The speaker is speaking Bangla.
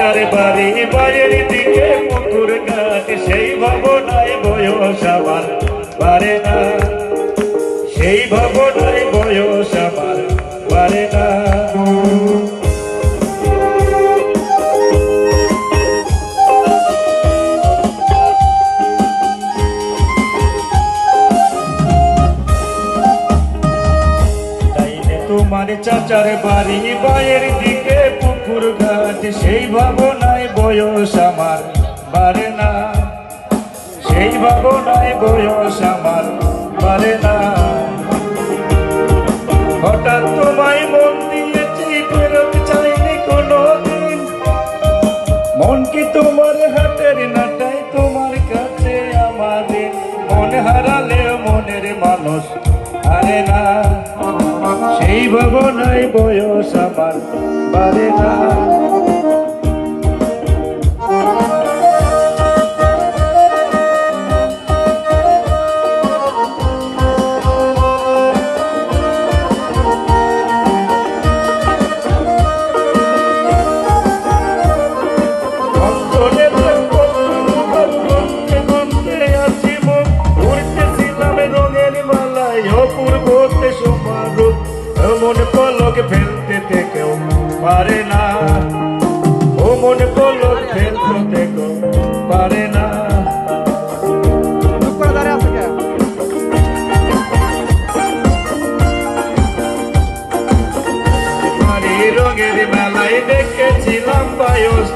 চাচার বাড়ি বাড়ির দিকে পুকুর ঘাট, সেই ভাবনায় বয়স আমার পারে না, সেই ভাবনায় বয়স আমার পারে না। তোমার চাচার বাড়ি বাইরের দিকে পুকুর ঘাট, সেই ভাবনায় বয়স আমার বাড়ে না, সেই ভাবনায় বয়স আমার বাড়ে না। হঠাৎ তোমায় মন দিয়েছি, ফেরত চাইনি কোনো দিন, মন কি তোমার হাতের নাটাই, তোমার কাছে আমাদের মন হারালেও মনের মানুষ হারে না, সেই ভাবনায় বয়স আমার বাড়ে না। মন পলক ফেলতে থেকেও পারে না, ও মন পলক ফেলতে থেকেও পারে না। রঙের মেলায় দেখেছিলাম বয়স